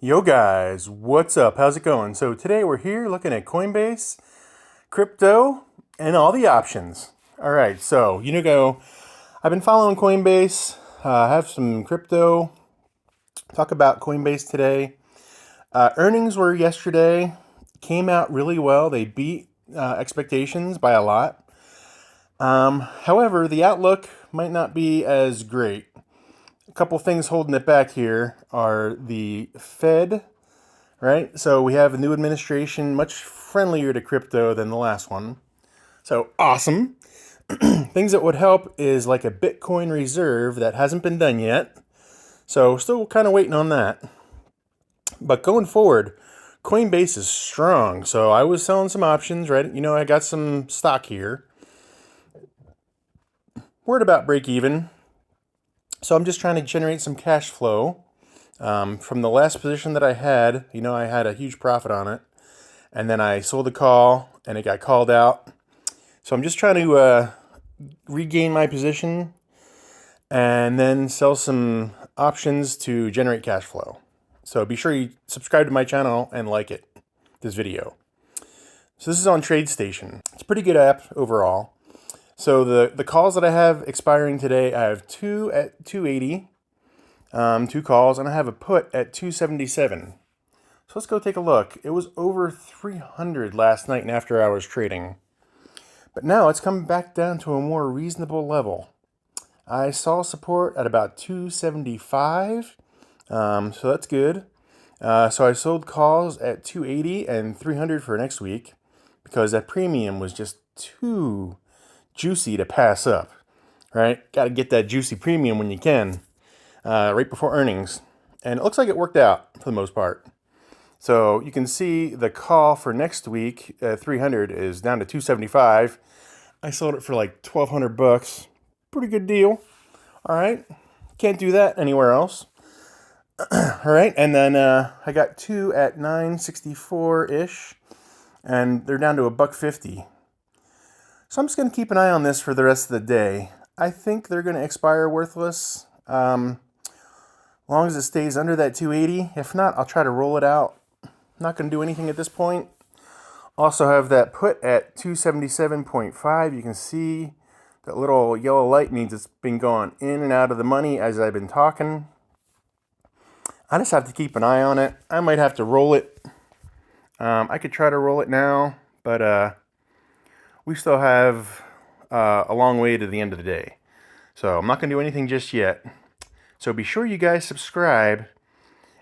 Yo guys, what's up? How's it going? So today we're here looking at Coinbase, crypto, and all the options. All right, so I've been following Coinbase, have some crypto, talk about Coinbase today. Earnings were yesterday, came out really well. They beat expectations by a lot. However, the outlook might not be as great. A couple things holding it back here are the Fed, right? So we have a new administration, much friendlier to crypto than the last one. So awesome. Things that would help is like a Bitcoin reserve that hasn't been done yet. So still kind of waiting on that. But going forward, Coinbase is strong. So I was selling some options, right? I got some stock here. We're at about break even. So I'm just trying to generate some cash flow. From the last position that I had, I had a huge profit on it. And then I sold the call and it got called out. So I'm just trying to regain my position and then sell some options to generate cash flow. So be sure you subscribe to my channel and like this video. So this is on TradeStation. It's a pretty good app overall. So the calls that I have expiring today, I have two at 280, two calls, and I have a put at 277. So let's go take a look. It was over 300 last night and after hours trading. But now it's come back down to a more reasonable level. I saw support at about 275, so that's good. So I sold calls at 280 and 300 for next week because that premium was just too juicy to pass up, right? Got to get that juicy premium when you can, right before earnings. And it looks like it worked out for the most part. So you can see the call for next week, 300 is down to 275. I sold it for like $1,200. Pretty good deal. All right. Can't do that anywhere else. All right. And then I got two at 964-ish, and they're down to $1.50. So I'm just going to keep an eye on this for the rest of the day. I think they're going to expire worthless, as long as it stays under that 280. If not, I'll try to roll it out. I'm not going to do anything at this point. Also have that put at 277.5. You can see that little yellow light means it's been going in and out of the money as I've been talking. I just have to keep an eye on it. I might have to roll it. I could try to roll it now, but we still have a long way to the end of the day. So I'm not going to do anything just yet. So be sure you guys subscribe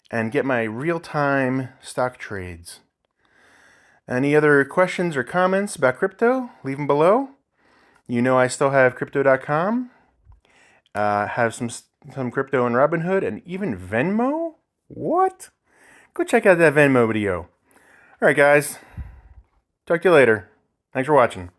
and get my real-time stock trades. Any other questions or comments about crypto? Leave them below. I still have crypto.com. Have some crypto in Robinhood and even Venmo. What? Go check out that Venmo video. All right, guys. Talk to you later. Thanks for watching.